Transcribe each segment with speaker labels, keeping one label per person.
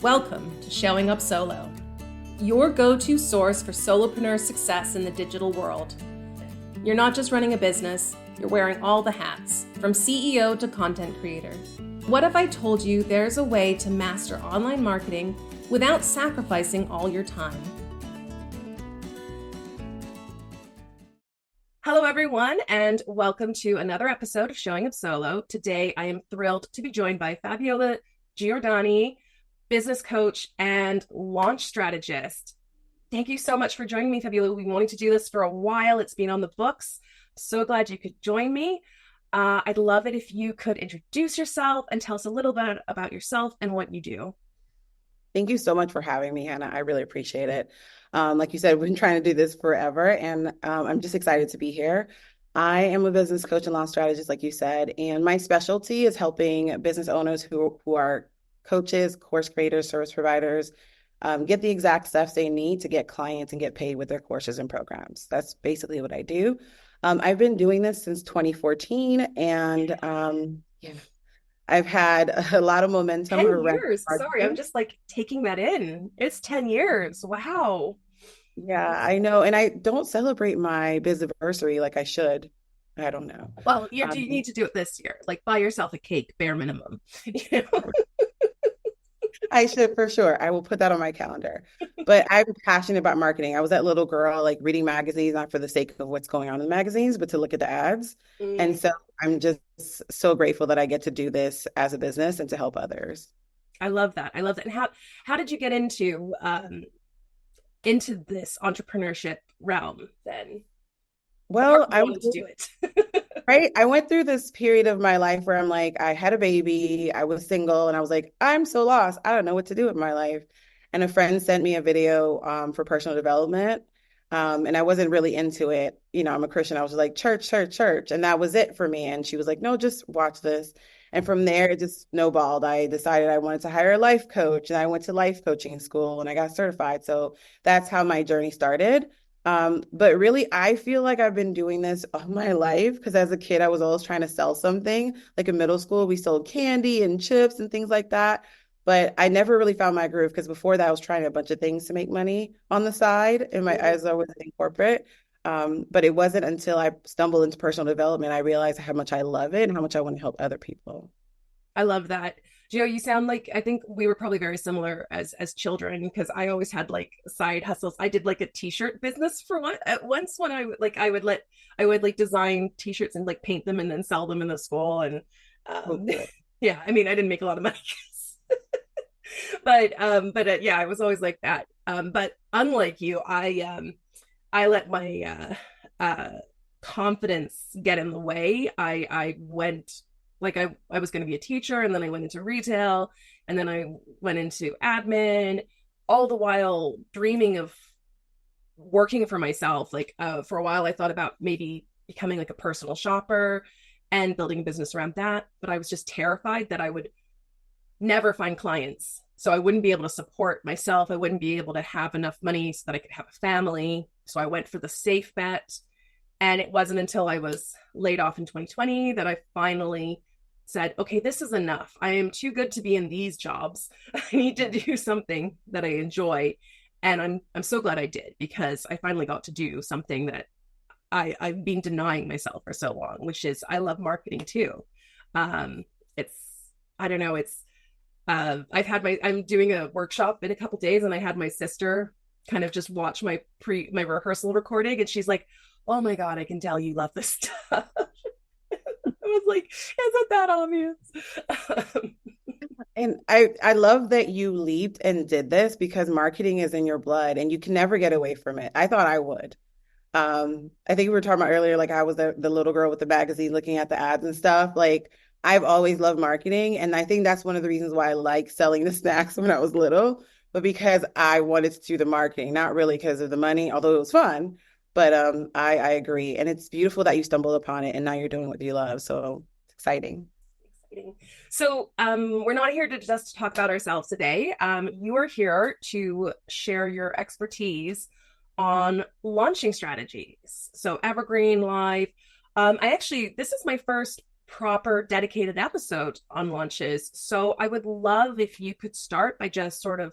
Speaker 1: Welcome to Showing Up Solo, your go-to source for solopreneur success in the digital world. You're not just running a business, you're wearing all the hats, from CEO to content creator. What if I told you there's a way to master online marketing without sacrificing all your time? Hello, everyone, and welcome to another episode of Showing Up Solo. Today, I am thrilled to be joined by Fabiola Giordani, business coach and launch strategist. Thank you so much for joining me, Fabiola. We've been wanting to do this for a while. It's been on the books. So glad you could join me. I'd love it if you could introduce yourself and tell us a little bit about yourself and what you do.
Speaker 2: Thank you so much for having me, Hannah. I really appreciate it. Like you said, we've been trying to do this forever, and I'm just excited to be here. I am a business coach and launch strategist, like you said, and my specialty is helping business owners who are coaches, course creators, service providers, get the exact stuff they need to get clients and get paid with their courses and programs. That's basically what I do. I've been doing this since 2014, and I've had a lot of momentum
Speaker 1: 10
Speaker 2: around
Speaker 1: years. Sorry, I'm just like taking that in. It's 10 years. Wow.
Speaker 2: Yeah, I know. And I don't celebrate my businessversary like I should. I don't know.
Speaker 1: Well, you need to do it this year. Like buy yourself a cake, bare minimum. You know?
Speaker 2: I should for sure. I will put that on my calendar. But I'm passionate about marketing. I was that little girl like reading magazines, not for the sake of what's going on in the magazines, but to look at the ads. And so I'm just so grateful that I get to do this as a business and to help others.
Speaker 1: I love that. I love that. And how did you get into this entrepreneurship realm then?
Speaker 2: Well, I
Speaker 1: wanted to do it.
Speaker 2: right. I went through this period of my life where I'm like, I had a baby, I was single, and I was like, I'm so lost. I don't know what to do with my life. And a friend sent me a video for personal development. And I wasn't really into it. You know, I'm a Christian. I was like, church, church, church. And that was it for me. And she was like, no, just watch this. And from there, it just snowballed. I decided I wanted to hire a life coach, and I went to life coaching school and I got certified. So that's how my journey started. But really, I feel like I've been doing this all my life because as a kid, I was always trying to sell something. Like in middle school, we sold candy and chips and things like that. But I never really found my groove because before that, I was trying a bunch of things to make money on the side. And my eyes always in corporate. But it wasn't until I stumbled into personal development, I realized how much I love it and how much I want to help other people.
Speaker 1: I love that. Gio, you sound like, I think we were probably very similar as children because I always had like side hustles. I did like a t-shirt business for once when I would like design t-shirts and like paint them and then sell them in the school. And yeah, I mean, I didn't make a lot of money. But yeah, I was always like that. But unlike you, I let my confidence get in the way. I went like I was going to be a teacher, and then I went into retail, and then I went into admin, all the while dreaming of working for myself. Like for a while, I thought about maybe becoming like a personal shopper and building a business around that. But I was just terrified that I would never find clients. So I wouldn't be able to support myself. I wouldn't be able to have enough money so that I could have a family. So I went for the safe bet. And it wasn't until I was laid off in 2020 that I finally said, okay, this is enough. I am too good to be in these jobs. I need to do something that I enjoy. And I'm so glad I did, because I finally got to do something that I've been denying myself for so long, which is I love marketing too. It's, I don't know, it's, I'm doing a workshop in a couple days, and I had my sister kind of just watch my rehearsal recording, and she's like, oh my God, I can tell you love this stuff. I was like, isn't that obvious?
Speaker 2: And I love that you leaped and did this because marketing is in your blood and you can never get away from it. I thought I would. I think we were talking about earlier, like I was the little girl with the magazine looking at the ads and stuff. Like I've always loved marketing. And I think that's one of the reasons why I like selling the snacks when I was little, but because I wanted to do the marketing, not really because of the money, although it was fun. But I agree. And it's beautiful that you stumbled upon it and now you're doing what you love. So it's exciting.
Speaker 1: So we're not here to just talk about ourselves today. You are here to share your expertise on launching strategies. So Evergreen Live. This is my first proper dedicated episode on launches. So I would love if you could start by just sort of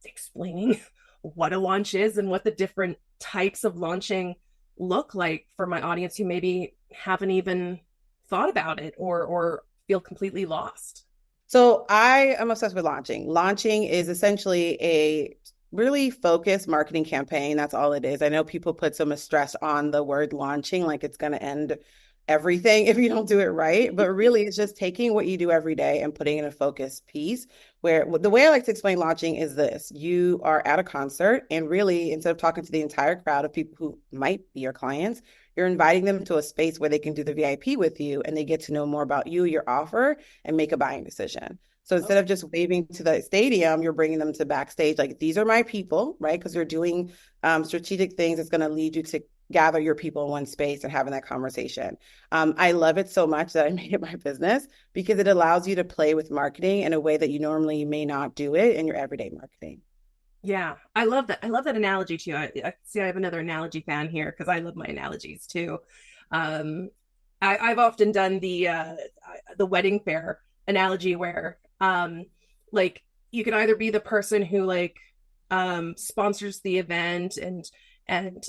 Speaker 1: explaining what a launch is and what the different types of launching look like for my audience who maybe haven't even thought about it or feel completely lost.
Speaker 2: So I am obsessed with launching. Launching is essentially a really focused marketing campaign. That's all it is. I know people put so much stress on the word launching, like it's going to end everything if you don't do it right. But really, it's just taking what you do every day and putting in a focused piece. Where the way I like to explain launching is this: you are at a concert, and really, instead of talking to the entire crowd of people who might be your clients, you're inviting them to a space where they can do the VIP with you and they get to know more about you, your offer, and make a buying decision. So instead of just waving to the stadium, you're bringing them to backstage. Like, these are my people, right? Because you're doing strategic things that's going to lead you to gather your people in one space and having that conversation. I love it so much that I made it my business because it allows you to play with marketing in a way that you normally may not do it in your everyday marketing.
Speaker 1: Yeah, I love that. I love that analogy too. I see I have another analogy fan here because I love my analogies too. Um, I've often done the wedding fair analogy where like you can either be the person who like sponsors the event and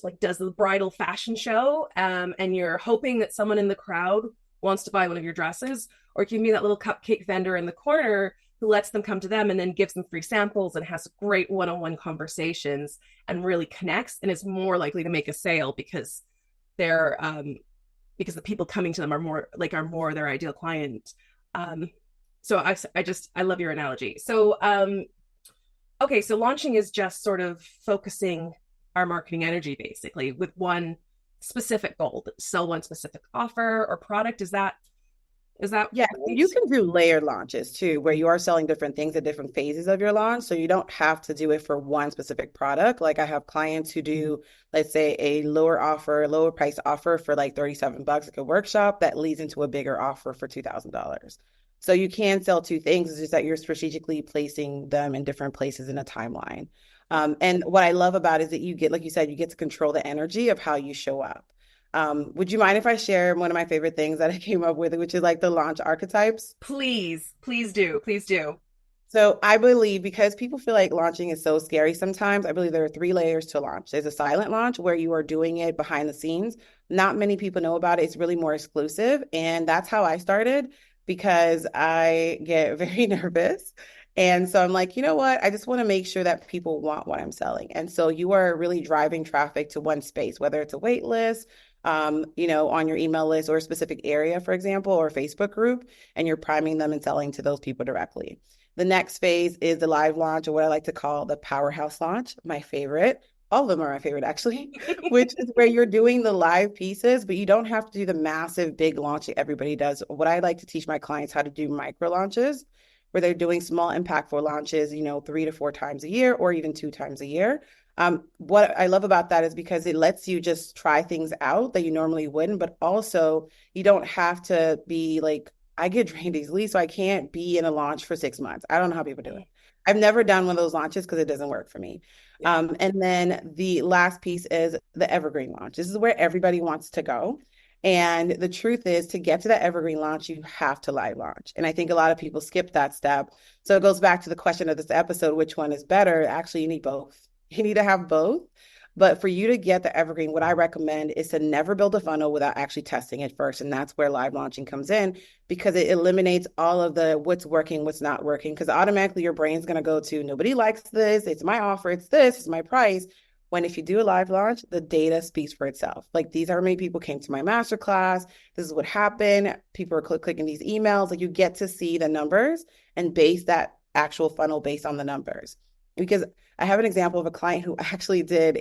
Speaker 1: like does the bridal fashion show and you're hoping that someone in the crowd wants to buy one of your dresses, or you can be that little cupcake vendor in the corner who lets them come to them and then gives them free samples and has great one-on-one conversations and really connects and is more likely to make a sale they're because the people coming to them are more their ideal client. So I love your analogy. So okay, so launching is just sort of focusing our marketing energy basically with one specific goal, sell one specific offer or product. Is that
Speaker 2: Yeah,
Speaker 1: right?
Speaker 2: you can do layered launches too, where you are selling different things at different phases of your launch. So you don't have to do it for one specific product. Like, I have clients who do, let's say, a lower price offer for like 37 bucks, like a workshop that leads into a bigger offer for $2,000. So you can sell two things. It's just that you're strategically placing them in different places in a timeline. And what I love about it is that you get, like you said, you get to control the energy of how you show up. Would you mind if I share one of my favorite things that I came up with, which is like the launch archetypes?
Speaker 1: Please do. Please do.
Speaker 2: So I believe, because people feel like launching is so scary sometimes, I believe there are three layers to launch. There's a silent launch where you are doing it behind the scenes. Not many people know about it. It's really more exclusive. And that's how I started because I get very nervous. And so I'm like, you know what? I just want to make sure that people want what I'm selling. And so you are really driving traffic to one space, whether it's a wait list, on your email list or a specific area, for example, or Facebook group, and you're priming them and selling to those people directly. The next phase is the live launch, or what I like to call the powerhouse launch, my favorite. All of them are my favorite, actually, which is where you're doing the live pieces, but you don't have to do the massive, big launch that everybody does. What I like to teach my clients how to do micro launches, where they're doing small, impactful launches, 3 to 4 times a year or even 2 times a year. What I love about that is because it lets you just try things out that you normally wouldn't, but also you don't have to be like, I get drained easily, so I can't be in a launch for 6 months. I don't know how people do it. I've never done one of those launches because it doesn't work for me.
Speaker 1: Yeah.
Speaker 2: And then the last piece is the Evergreen Launch. This is where everybody wants to go. And the truth is, to get to that Evergreen Launch, you have to live launch. And I think a lot of people skip that step. So it goes back to the question of this episode, which one is better? Actually, you need both. You need to have both. But for you to get the evergreen, what I recommend is to never build a funnel without actually testing it first. And that's where live launching comes in, because it eliminates all of the what's working, what's not working. Because automatically your brain's going to go to, nobody likes this. It's my offer. It's this. It's my price. When if you do a live launch, the data speaks for itself. Like, these are how many people came to my masterclass. This is what happened. People are clicking these emails. Like, you get to see the numbers and base that actual funnel based on the numbers. Because I have an example of a client who actually did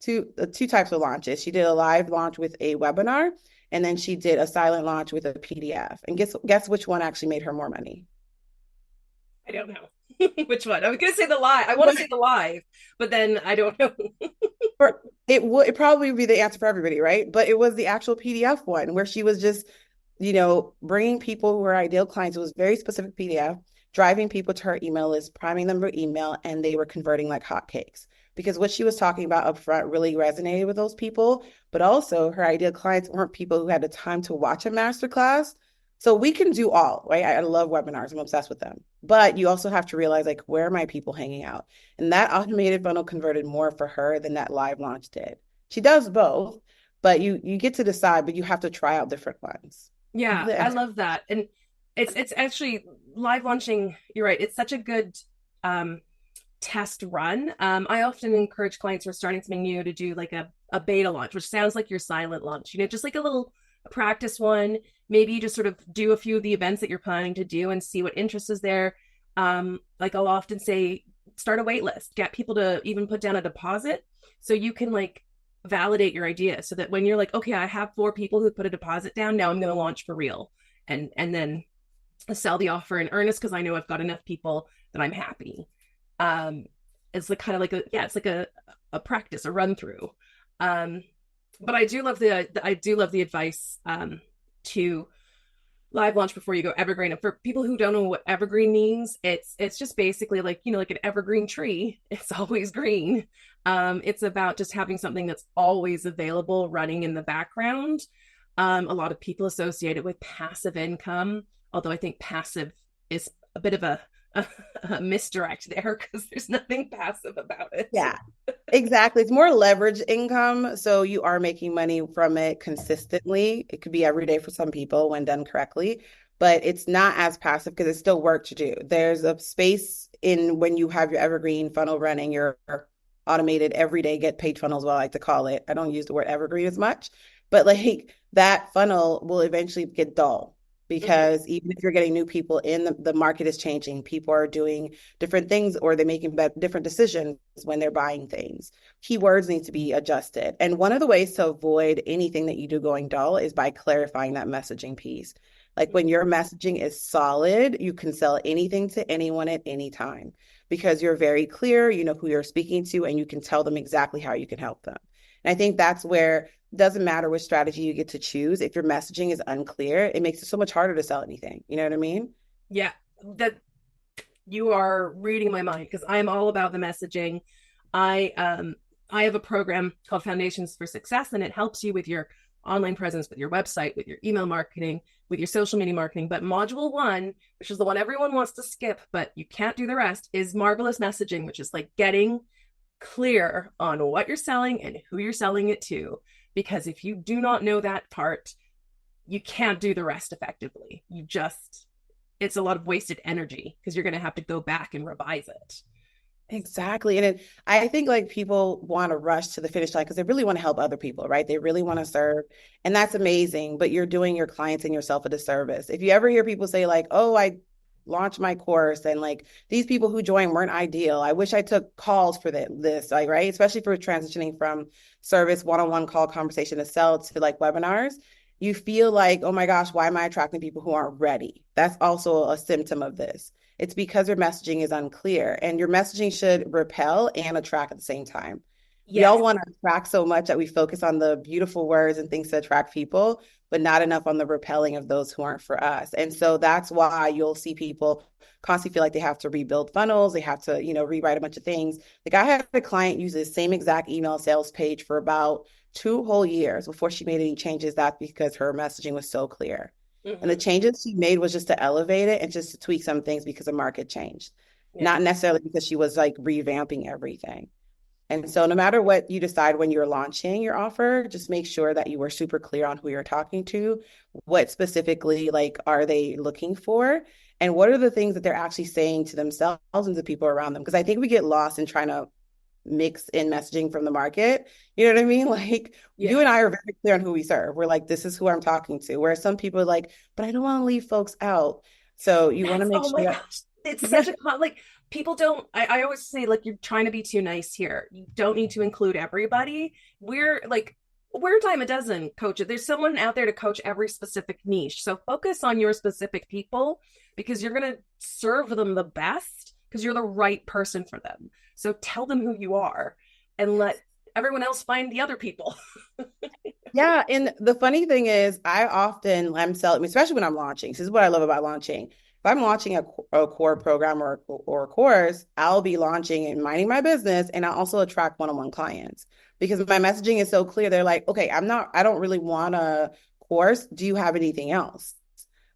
Speaker 2: two types of launches. She did a live launch with a webinar, and then she did a silent launch with a PDF. And guess which one actually made her more money?
Speaker 1: I don't know. Which one? I was gonna say the live. I want to say the live, but then I don't know.
Speaker 2: It probably would be the answer for everybody, right? But it was the actual PDF one where she was just, bringing people who were ideal clients. It was very specific PDF, driving people to her email list, priming them for email, and they were converting like hotcakes. Because what she was talking about up front really resonated with those people. But also, her ideal clients weren't people who had the time to watch a masterclass. So we can do all, right? I love webinars. I'm obsessed with them. But you also have to realize like where are my people hanging out? And that automated funnel converted more for her than that live launch did. She does both, but you get to decide, but you have to try out different ones.
Speaker 1: Yeah, I love that. And it's actually live launching, you're right. It's such a good um test run. I often encourage clients who are starting something new to do like a beta launch, which sounds like your silent launch, just like a little practice one. Maybe you just sort of do a few of the events that you're planning to do and see what interest is there. Like I'll often say, start a wait list, get people to even put down a deposit so you can like validate your idea so that when you're like, okay, I have 4 people who put a deposit down, now I'm going to launch for real. And then sell the offer in earnest because I know I've got enough people that I'm happy. um it's like kind of like it's like a practice, a run through. But I do love the advice to live launch before you go evergreen. And for people who don't know what evergreen means, it's just basically like, like an evergreen tree, it's always green. It's about just having something that's always available running in the background. A lot of people associate it with passive income, although I think passive is a bit of a misdirect there because there's nothing passive about it.
Speaker 2: Yeah, exactly. It's more leverage income. So you are making money from it consistently. It could be every day for some people when done correctly, but it's not as passive because it's still work to do. There's a space in when you have your evergreen funnel running, your automated everyday get paid funnel is what I like to call it. I don't use the word evergreen as much, but like that funnel will eventually get dull
Speaker 1: Mm-hmm.
Speaker 2: because even if you're getting new people in, the market is changing. People are doing different things or they're making different decisions when they're buying things. Keywords need to be adjusted. And one of the ways to avoid anything that you do going dull is by clarifying that messaging piece. Like when your messaging is solid, you can sell anything to anyone at any time because you're very clear, you know who you're speaking to, and you can tell them exactly how you can help them. And I think that's where it doesn't matter which strategy you get to choose. If your messaging is unclear, it makes it so much harder to sell anything. You know what I mean?
Speaker 1: Yeah, that you are reading my mind because I'm all about the messaging. I have a program called Foundations for Success, and it helps you with your online presence, with your website, with your email marketing, with your social media marketing. But module one, which is the one everyone wants to skip, but you can't do the rest, is marvelous messaging, which is like getting clear on what you're selling and who you're selling it to. Because if you do not know that part, you can't do the rest effectively. It's a lot of wasted energy because you're going to have to go back and revise it.
Speaker 2: Exactly. And I think like people want to rush to the finish line because they really want to help other people, right? They really want to serve. And that's amazing, but you're doing your clients and yourself a disservice. If you ever hear people say like, oh, I launched my course and like these people who joined weren't ideal. I wish I took calls for this, like, right? Especially for transitioning from service, one-on-one call conversation to sell to like webinars. You feel like, oh my gosh, why am I attracting people who aren't ready? That's also a symptom of this. It's because your messaging is unclear and your messaging should repel and attract at the same time. We
Speaker 1: Yes.
Speaker 2: all want to attract so much that we focus on the beautiful words and things to attract people, but not enough on the repelling of those who aren't for us. And so that's why you'll see people constantly feel like they have to rebuild funnels, they have to, rewrite a bunch of things. Like I had a client use the same exact email sales page for about 2 whole years before she made any changes. That's because her messaging was so clear. And the
Speaker 1: Mm-hmm.
Speaker 2: changes she made was just to elevate it and just to tweak some things because the market changed,
Speaker 1: Yeah.
Speaker 2: not necessarily because she was like revamping everything. And so, no matter what you decide when you're launching your offer, just make sure that you are super clear on who you're talking to, what specifically like are they looking for, and what are the things that they're actually saying to themselves and to people around them. Because I think we get lost in trying to mix in messaging from the market. You know what I mean? Like you
Speaker 1: Yeah.
Speaker 2: and I are very clear on who we serve. We're like, this is who I'm talking to. Whereas some people are like, but I don't want to leave folks out. So you want to make
Speaker 1: Oh my
Speaker 2: sure
Speaker 1: gosh. It's
Speaker 2: that
Speaker 1: such a like people don't I always say like you're trying to be too nice here. You don't need to include everybody. We're a dime a dozen coaches. There's someone out there to coach every specific niche. So focus on your specific people because you're gonna serve them the best because you're the right person for them. So tell them who you are and let everyone else find the other people.
Speaker 2: yeah, and the funny thing is, I'm selling, especially when I'm launching. This is what I love about launching. If I'm launching a core program or a course, I'll be launching and minding my business, and I also attract one-on-one clients because my messaging is so clear. They're like, okay, I don't really want a course. Do you have anything else?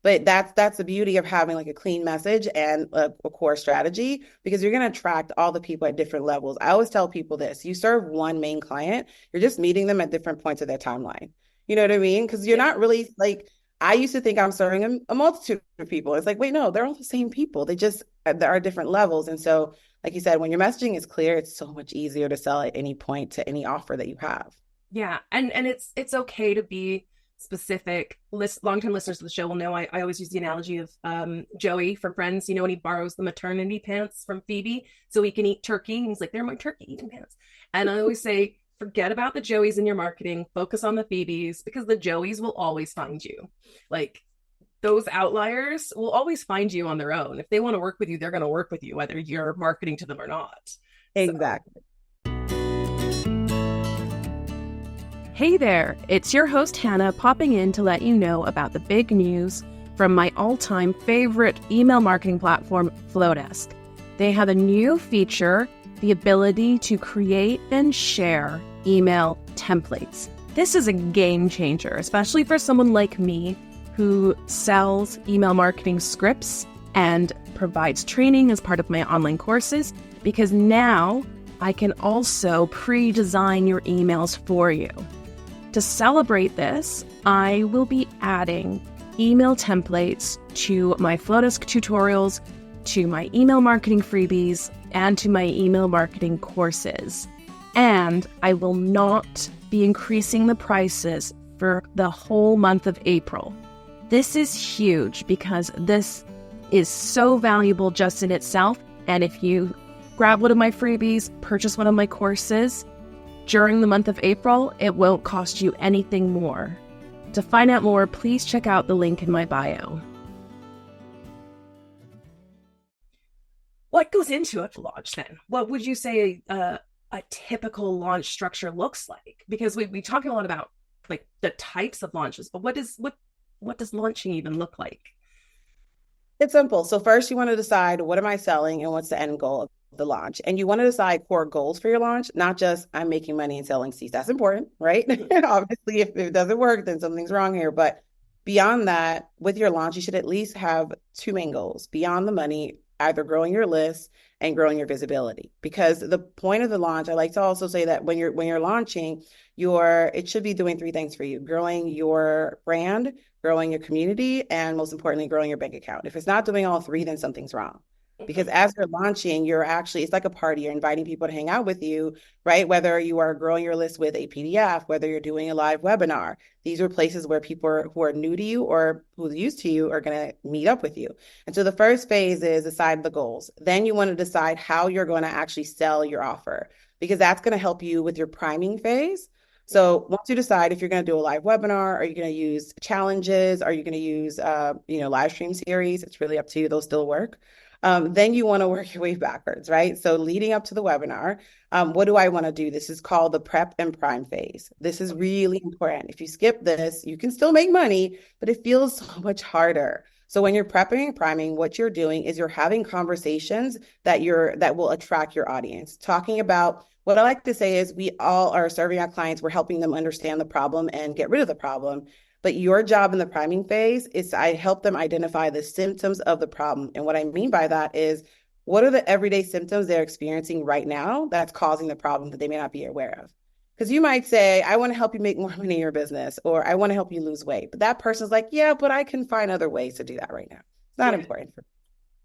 Speaker 2: But that's the beauty of having like a clean message and a core strategy, because you're going to attract all the people at different levels. I always tell people this: you serve one main client, you're just meeting them at different points of their timeline. You know what I mean? Because you're
Speaker 1: Yeah.
Speaker 2: not really like, I used to think I'm serving a multitude of people. It's like, wait, no, they're all the same people. They just, there are different levels. And so, like you said, when your messaging is clear, it's so much easier to sell at any point to any offer that you have.
Speaker 1: Yeah, and it's okay to be specific. Long-term listeners of the show will know I always use the analogy of Joey from Friends, when he borrows the maternity pants from Phoebe so he can eat turkey. And he's like, they're my turkey eating pants. And I always say, forget about the Joeys in your marketing, focus on the Phoebes, because the Joeys will always find you. Like, those outliers will always find you on their own. If they want to work with you, they're going to work with you, whether you're marketing to them or not. So
Speaker 2: Exactly.
Speaker 1: hey there, it's your host Hannah popping in to let you know about the big news from my all-time favorite email marketing platform, Flowdesk. They have a new feature, the ability to create and share email templates. This is a game changer, especially for someone like me who sells email marketing scripts and provides training as part of my online courses, because now I can also pre-design your emails for you. To celebrate this, I will be adding email templates to my Flowdesk tutorials, to my email marketing freebies, and to my email marketing courses. And I will not be increasing the prices for the whole month of April. This is huge because this is so valuable just in itself. And if you grab one of my freebies, purchase one of my courses, during the month of April, it won't cost you anything more. To find out more, please check out the link in my bio. What goes into a launch then? What would you say a typical launch structure looks like? Because we talk a lot about like the types of launches, but what does launching even look like?
Speaker 2: It's simple. So first you want to decide, what am I selling and what's the end goal of the launch? And you want to decide core goals for your launch, not just I'm making money and selling seats. That's important, right? Obviously, if it doesn't work, then something's wrong here. But beyond that, with your launch, you should at least have two main goals beyond the money, either growing your list and growing your visibility. Because the point of the launch, I like to also say that when you're launching, it should be doing three things for you: growing your brand, growing your community, and most importantly, growing your bank account. If it's not doing all three, then something's wrong. Because as you're launching, it's like a party. You're inviting people to hang out with you, right? Whether you are growing your list with a PDF, whether you're doing a live webinar, these are places where people who are new to you or who's used to you are going to meet up with you. And so the first phase is decide the goals. Then you want to decide how you're going to actually sell your offer, because that's going to help you with your priming phase. So once you decide if you're going to do a live webinar, are you going to use challenges? Are you going to use, live stream series? It's really up to you. Those still work. Then you want to work your way backwards, right? So leading up to the webinar, what do I want to do? This is called the prep and prime phase. This is really important. If you skip this, you can still make money, but it feels so much harder. So when you're prepping and priming, what you're doing is you're having conversations that will attract your audience. Talking about, what I like to say is, we all are serving our clients. We're helping them understand the problem and get rid of the problem. But your job in the priming phase is I help them identify the symptoms of the problem. And what I mean by that is, what are the everyday symptoms they're experiencing right now that's causing the problem that they may not be aware of? Because you might say, I want to help you make more money in your business, or I want to help you lose weight. But that person's like, yeah, but I can find other ways to do that right now. It's not important for me,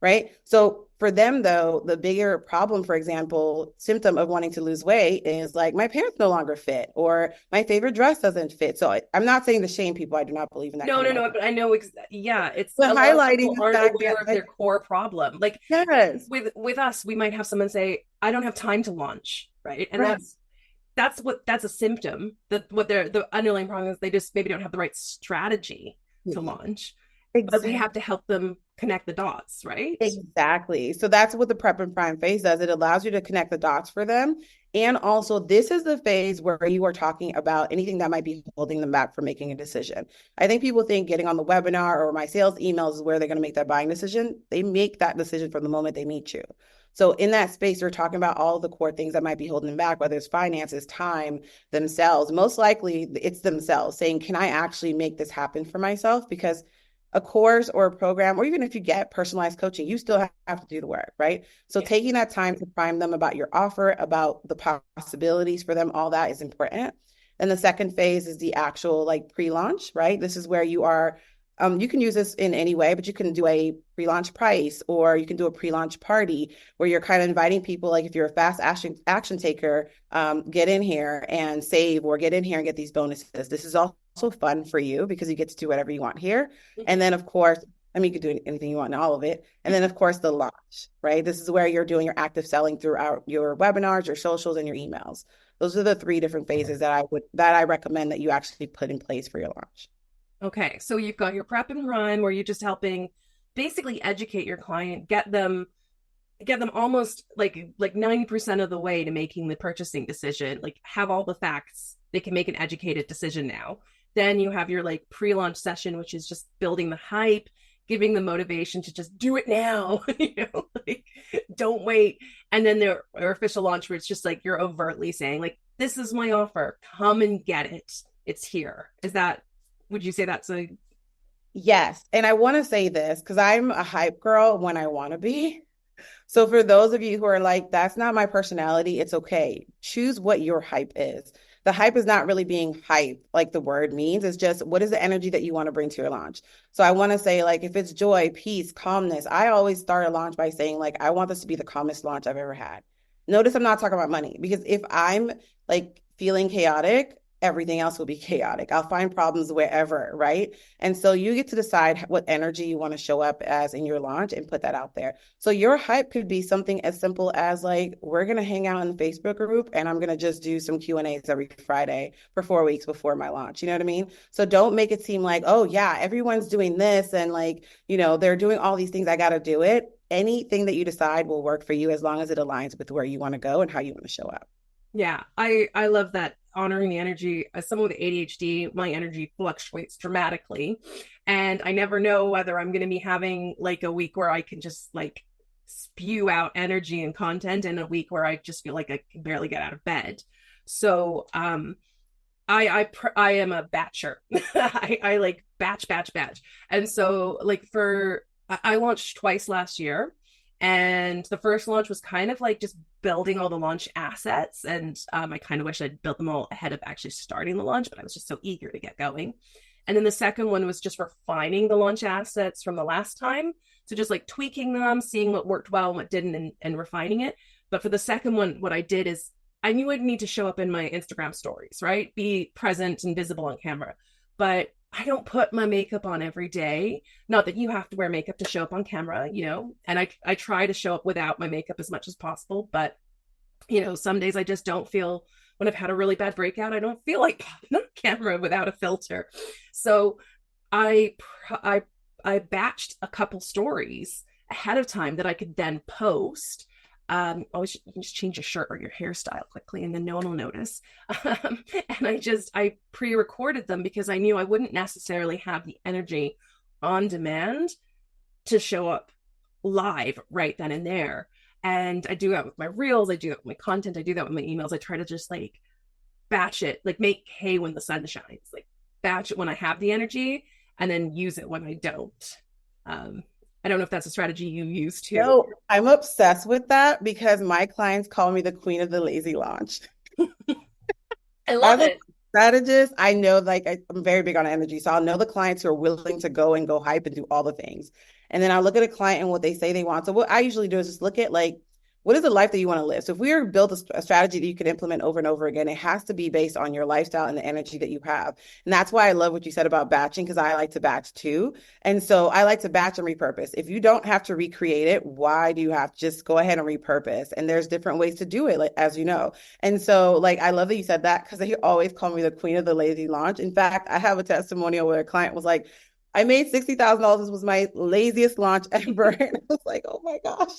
Speaker 2: right? So for them, though, the bigger problem, for example, symptom of wanting to lose weight is like, my pants no longer fit, or my favorite dress doesn't fit. So I'm not saying to shame people. I do not believe in that
Speaker 1: No,
Speaker 2: kind
Speaker 1: no,
Speaker 2: of
Speaker 1: no.
Speaker 2: marketing.
Speaker 1: But I know, it's
Speaker 2: But
Speaker 1: a lot of
Speaker 2: highlighting
Speaker 1: people
Speaker 2: the
Speaker 1: aren't
Speaker 2: fact
Speaker 1: aware
Speaker 2: that,
Speaker 1: of their core problem. Like
Speaker 2: yes,
Speaker 1: with us, we might have someone say, "I don't have time to launch," right? And
Speaker 2: right,
Speaker 1: that's a symptom. That what the underlying problem is, they just maybe don't have the right strategy to launch. But we
Speaker 2: exactly.
Speaker 1: have to help them connect the dots, right?
Speaker 2: Exactly. So that's what the prep and prime phase does. It allows you to connect the dots for them. And also, this is the phase where you are talking about anything that might be holding them back from making a decision. I think people think getting on the webinar or my sales emails is where they're going to make that buying decision. They make that decision from the moment they meet you. So in that space, you're talking about all the core things that might be holding them back, whether it's finances, time, themselves. Most likely, it's themselves saying, can I actually make this happen for myself? Because a course or a program, or even if you get personalized coaching, you still have to do the work, right? So
Speaker 1: Yeah.
Speaker 2: taking that time to prime them about your offer, about the possibilities for them, all that is important. And the second phase is the actual like pre-launch, right? This is where you are, you can use this in any way, but you can do a pre-launch price, or you can do a pre-launch party where you're kind of inviting people, like if you're a fast action taker, get in here and save, or get in here and get these bonuses. This is also fun for you because you get to do whatever you want here. And
Speaker 1: Mhm.
Speaker 2: then, of course, I mean, you could do anything you want in all of it. And then, of course, the launch, right? This is where you're doing your active selling throughout your webinars, your socials, and your emails. Those are the three different phases that I recommend that you actually put in place for your launch.
Speaker 1: Okay, so you've got your prep and run where you're just helping basically educate your client, get them almost like 90% of the way to making the purchasing decision, like have all the facts. They can make an educated decision now. Then you have your like pre-launch session, which is just building the hype, giving the motivation to just do it now, like don't wait. And then their official launch where it's just like you're overtly saying, like, this is my offer, come and get it. It's here. Is that, would you say that's a
Speaker 2: Yes. And I want to say this because I'm a hype girl when I want to be. So for those of you who are like, that's not my personality, it's okay. Choose what your hype is. The hype is not really being hype, like the word means. It's just what is the energy that you want to bring to your launch. So I want to say, like, if it's joy, peace, calmness, I always start a launch by saying, like, I want this to be the calmest launch I've ever had. Notice I'm not talking about money because if I'm like feeling chaotic, everything else will be chaotic. I'll find problems wherever, right? And so you get to decide what energy you want to show up as in your launch and put that out there. So your hype could be something as simple as like, we're going to hang out in the Facebook group and I'm going to just do some Q&As every Friday for 4 weeks before my launch. You know what I mean? So don't make it seem like, oh yeah, everyone's doing this and like, they're doing all these things. I got to do it. Anything that you decide will work for you as long as it aligns with where you want to go and how you want to show up.
Speaker 1: Yeah, I love that, honoring the energy. As someone with ADHD, my energy fluctuates dramatically, and I never know whether I'm going to be having like a week where I can just like spew out energy and content, and a week where I just feel like I can barely get out of bed. So, I am a batcher. I like batch, and so like for I launched twice last year, and the first launch was kind of like just building all the launch assets, and I kind of wish I'd built them all ahead of actually starting the launch, but I was just so eager to get going. And then the second one was just refining the launch assets from the last time, so just like tweaking them, seeing what worked well and what didn't, and refining it. But for the second one, what I did is I knew I'd need to show up in my Instagram stories, right? Be present and visible on camera. But I don't put my makeup on every day. Not that you have to wear makeup to show up on camera, and I try to show up without my makeup as much as possible. But, some days I just don't feel, when I've had a really bad breakout, I don't feel like popping on camera without a filter. So I, I, I batched a couple stories ahead of time that I could then post. Always just change your shirt or your hairstyle quickly, and then no one will notice. And I pre-recorded them because I knew I wouldn't necessarily have the energy on demand to show up live right then and there. And I do that with my reels, I do that with my content, I do that with my emails. I try to just like batch it, like make hay when the sun shines, like batch it when I have the energy and then use it when I don't. Um, I don't know if that's a strategy you use too.
Speaker 2: No, I'm obsessed with that because my clients call me the queen of the lazy launch.
Speaker 1: I love
Speaker 2: As a
Speaker 1: it.
Speaker 2: strategist, I know like I'm very big on energy. So I'll know the clients who are willing to go and go hype and do all the things. And then I'll look at a client and what they say they want. So what I usually do is just look at like, what is the life that you want to live? So if we are built a strategy that you can implement over and over again, it has to be based on your lifestyle and the energy that you have. And that's why I love what you said about batching, because I like to batch too. And so I like to batch and repurpose. If you don't have to recreate it, why do you have to just go ahead and repurpose? And there's different ways to do it, like, as you know. And so, like, I love that you said that because they always call me the queen of the lazy launch. In fact, I have a testimonial where a client was like, I made $60,000. This was my laziest launch ever. And I was like, oh my gosh.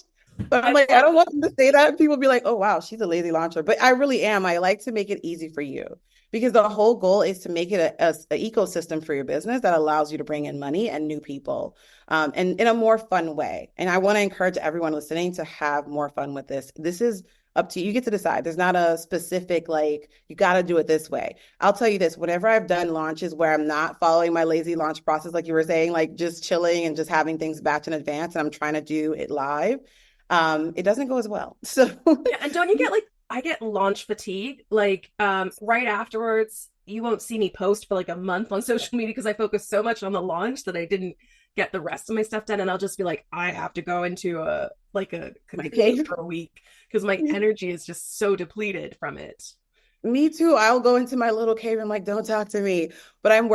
Speaker 2: But I'm
Speaker 1: I
Speaker 2: like, I
Speaker 1: love
Speaker 2: don't want them to say that. People be like, oh, wow, she's a lazy launcher. But I really am. I like to make it easy for you because the whole goal is to make it a ecosystem for your business that allows you to bring in money and new people, and in a more fun way. And I want to encourage everyone listening to have more fun with this. This is up to you. You get to decide. There's not a specific, like, you got to do it this way. I'll tell you this, whenever I've done launches where I'm not following my lazy launch process, like you were saying, like just chilling and just having things batch in advance, and I'm trying to do it live, it doesn't go as well. So
Speaker 1: Yeah, and don't you get like I get launch fatigue? Like right afterwards, you won't see me post for like a month on social media because I focused so much on the launch that I didn't get the rest of my stuff done. And I'll just be like, I have to go into a
Speaker 2: my
Speaker 1: cocoon
Speaker 2: cave.
Speaker 1: for a week because my energy is just so depleted from it.
Speaker 2: Me too. I'll go into my little cave and like, don't talk to me. But I've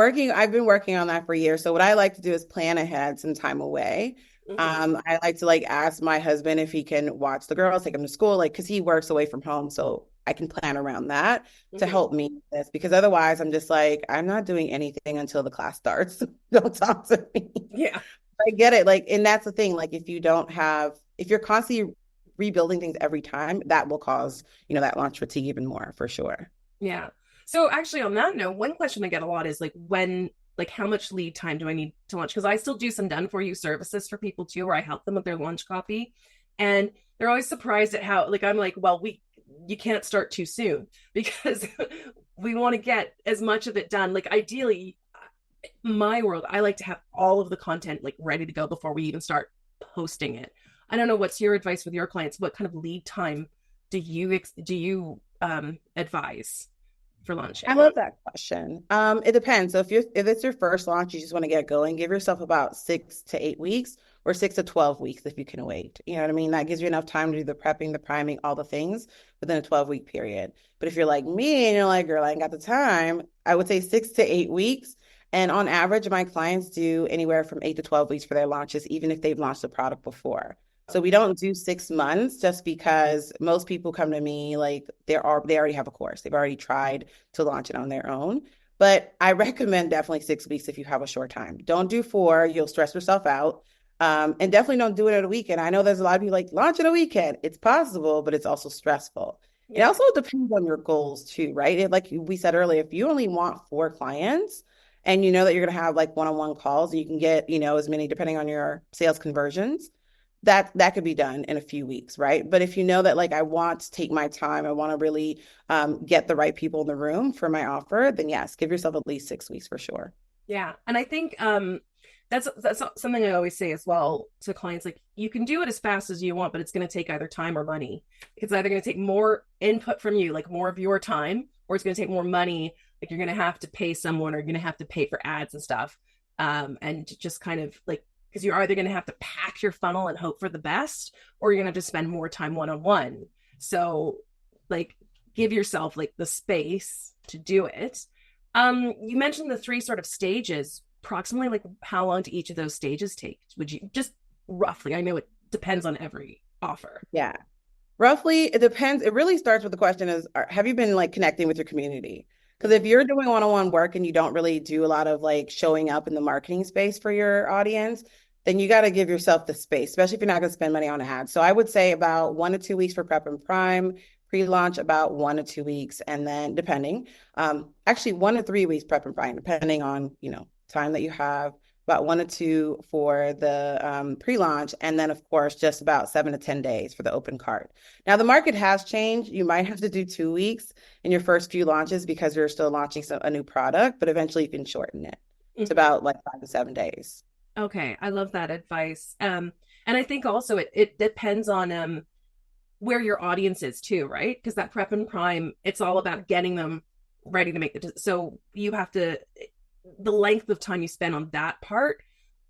Speaker 2: been working on that for years. So what I like to do is plan ahead some time away.
Speaker 1: Hmm.
Speaker 2: I like to like ask my husband if he can watch the girls, take them to school, like, because he works away from home. So I can plan around that to
Speaker 1: Hmm.
Speaker 2: help me with this, because otherwise I'm just like, I'm not doing anything until the class starts. Don't talk to me.
Speaker 1: Yeah.
Speaker 2: I get it. Like, and that's the thing. Like, if you're constantly rebuilding things every time, that will cause, that launch fatigue even more for sure.
Speaker 1: Yeah. So actually on that note, one question I get a lot is like like how much lead time do I need to launch? Because I still do some done for you services for people too, where I help them with their launch copy. And they're always surprised at how like I'm like, well, you can't start too soon because we want to get as much of it done. Like ideally, my world, I like to have all of the content like ready to go before we even start posting it. I don't know what's your advice with your clients. What kind of lead time do you advise for
Speaker 2: I
Speaker 1: launching?
Speaker 2: love that question. It depends. So if it's your first launch, you just want to get going, give yourself about 6 to 8 weeks, or 6 to 12 weeks if you can wait. You know what I mean? That gives you enough time to do the prepping, the priming, all the things within a 12-week period. But if you're like me and you're like, girl, I ain't got the time, I would say 6 to 8 weeks. And on average, my clients do anywhere from 8 to 12 weeks for their launches, even if they've launched the product before. So we
Speaker 1: Okay.
Speaker 2: don't do 6 months, just because most people come to me like they already have a course. They've already tried to launch it on their own. But I recommend definitely 6 weeks if you have a short time. Don't do 4, you'll stress yourself out. And definitely don't do it at a weekend. I know there's a lot of people like launch at a weekend. It's possible, but it's also stressful. It
Speaker 1: Yeah.
Speaker 2: also depends on your goals too, right? Like we said earlier, if you only want 4 clients and you know that you're going to have like one-on-one calls, and you can get, as many depending on your sales conversions, that could be done in a few weeks, right? But if you know that, like, I want to take my time, I want to really get the right people in the room for my offer, then yes, give yourself at least 6 weeks for sure.
Speaker 1: Yeah. And I think that's something I always say as well to clients. Like you can do it as fast as you want, but it's going to take either time or money. It's either going to take more input from you, like more of your time, or it's going to take more money. Like you're going to have to pay someone, or you're going to have to pay for ads and stuff. And just kind of like because you're either going to have to pack your funnel and hope for the best, or you're going to have to spend more time one on one. So, like, give yourself like the space to do it. You mentioned the three sort of stages. Approximately, like, how long do each of those stages take? Would you just roughly? I know it depends on every offer.
Speaker 2: Yeah. Roughly, it depends. It really starts with the question is, have you been like connecting with your community? Because if you're doing one-on-one work and you don't really do a lot of like showing up in the marketing space for your audience, then you got to give yourself the space, especially if you're not going to spend money on ads. So I would say about 1 to 2 weeks for prep and prime, pre-launch about 1 to 2 weeks, and then depending, actually 1 to 3 weeks prep and prime, depending on, time that you have, about 1 to 2 for the pre-launch, and then of course just about 7 to 10 days for the open cart. Now the market has changed. You might have to do 2 weeks in your first few launches because you're still launching a new product, but eventually you can shorten it to
Speaker 1: Mhm.
Speaker 2: about like 5 to 7 days.
Speaker 1: Okay, I love that advice. And I think also it depends on where your audience is too, right? Because that prep and prime, it's all about getting them ready to make so you have to the length of time you spend on that part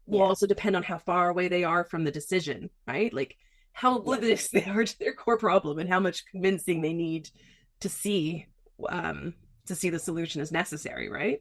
Speaker 1: will
Speaker 2: Yeah,
Speaker 1: also depend on how far away they are from the decision, right? Like how
Speaker 2: yeah,
Speaker 1: oblivious they are to their core problem and how much convincing they need to see um to see the solution is necessary, right?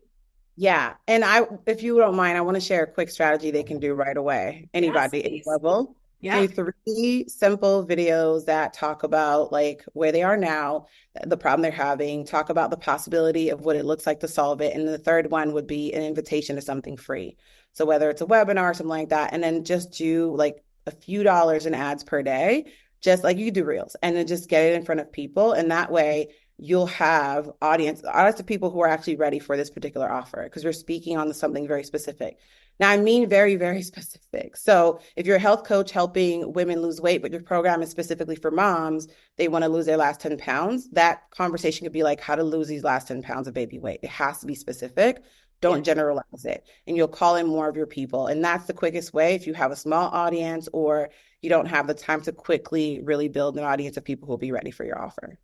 Speaker 2: yeah. And if you don't mind, I want to share a quick strategy they can do right away.
Speaker 1: Yes,
Speaker 2: Anybody, any
Speaker 1: please.
Speaker 2: level.
Speaker 1: Yeah.
Speaker 2: Do 3 simple videos that talk about like where they are now, the problem they're having, talk about the possibility of what it looks like to solve it. And the third one would be an invitation to something free. So whether it's a webinar or something like that, and then just do like a few dollars in ads per day, just like you do reels, and then just get it in front of people. And that way you'll have audience of people who are actually ready for this particular offer because we're speaking on something very specific. Now, I mean very, very specific. So if you're a health coach helping women lose weight, but your program is specifically for moms, they want to lose their last 10 pounds, that conversation could be like how to lose these last 10 pounds of baby weight. It has to be specific.
Speaker 1: Yeah,
Speaker 2: Don't generalize it. And you'll call in more of your people. And that's the quickest way if you have a small audience or you don't have the time to quickly really build an audience of people who will be ready for your offer.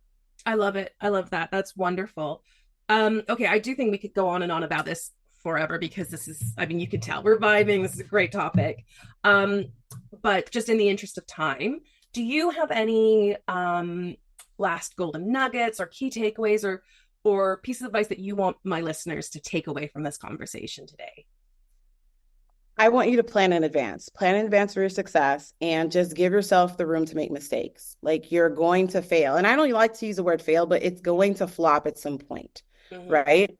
Speaker 1: I love it. I love that. That's wonderful. Okay, I do think we could go on and on about this forever because this is, I mean, you could tell we're vibing. This is a great topic. Um, but just in the interest of time, do you have any last golden nuggets or key takeaways or pieces of advice that you want my listeners to take away from this conversation today?
Speaker 2: I want you to plan in advance for your success and just give yourself the room to make mistakes. Like you're going to fail. And I don't like to use the word fail, but it's going to flop at some point,
Speaker 1: Mm-hmm.
Speaker 2: right?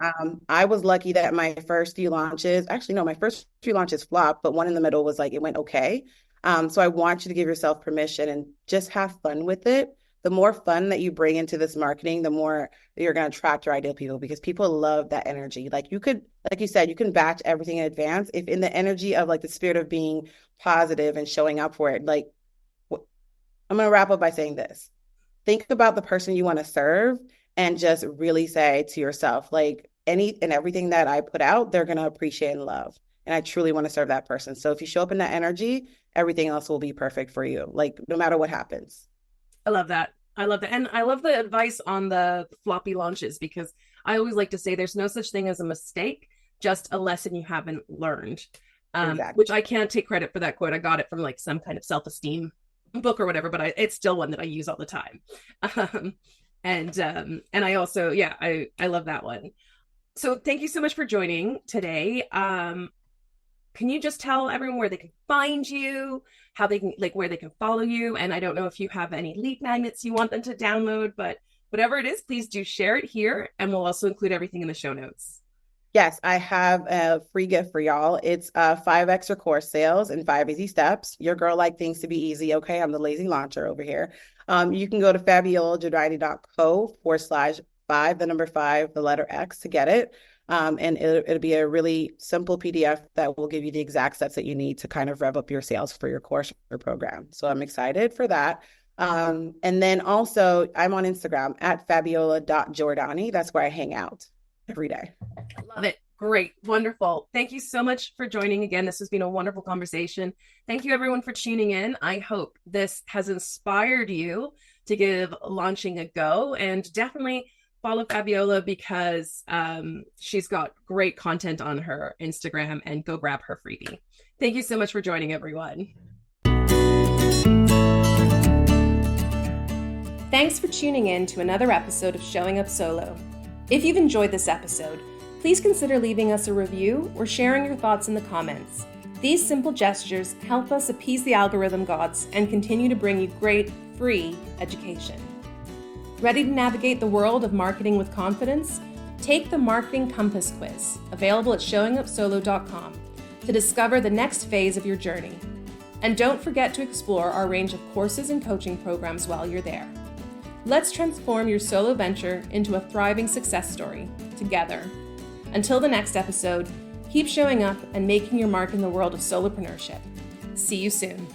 Speaker 2: I was lucky that my first few launches, actually, no, my first few launches flopped, but one in the middle was like, it went okay. So I want you to give yourself permission and just have fun with it. The more fun that you bring into this marketing, the more you're going to attract your ideal people because people love that energy. Like you could, like you said, you can batch everything in advance. If in the energy of like the spirit of being positive and showing up for it, like I'm going to wrap up by saying this. Think about the person you want to serve and just really say to yourself, like any and everything that I put out, they're going to appreciate and love. And I truly want to serve that person. So if you show up in that energy, everything else will be perfect for you, like no matter what happens.
Speaker 1: I love that. I love that. And I love the advice on the floppy launches because I always like to say there's no such thing as a mistake, just a lesson you haven't learned.
Speaker 2: Exactly.
Speaker 1: Which I can't take credit for that quote. I got it from like some kind of self-esteem book or whatever, but it's still one that I use all the time. Um, and I also, yeah, I love that one. So thank you so much for joining today. Can you just tell everyone where they can find you, how they can like where they can follow you? And I don't know if you have any lead magnets you want them to download, but whatever it is, please do share it here, and we'll also include everything in the show notes.
Speaker 2: Yes, I have a free gift for y'all. It's 5 extra course sales and 5 easy steps. Your girl like things to be easy. Okay, I'm the lazy launcher over here. You can go to fabiolagiordani.co/5, the number 5, the letter X to get it. And it'll be a really simple PDF that will give you the exact steps that you need to kind of rev up your sales for your course or program. So I'm excited for that. And then also I'm on Instagram at fabiola.giordani. That's where I hang out every day.
Speaker 1: Love it. Great. Wonderful. Thank you so much for joining again. This has been a wonderful conversation. Thank you, everyone, for tuning in. I hope this has inspired you to give launching a go and definitely follow Fabiola because she's got great content on her Instagram and go grab her freebie. Thank you so much for joining, everyone. Thanks for tuning in to another episode of Showing Up Solo. If you've enjoyed this episode, please consider leaving us a review or sharing your thoughts in the comments. These simple gestures help us appease the algorithm gods and continue to bring you great, free education. Ready to navigate the world of marketing with confidence? Take the Marketing Compass quiz, available at showingupsolo.com, to discover the next phase of your journey. And don't forget to explore our range of courses and coaching programs while you're there. Let's transform your solo venture into a thriving success story together. Until the next episode, keep showing up and making your mark in the world of solopreneurship. See you soon.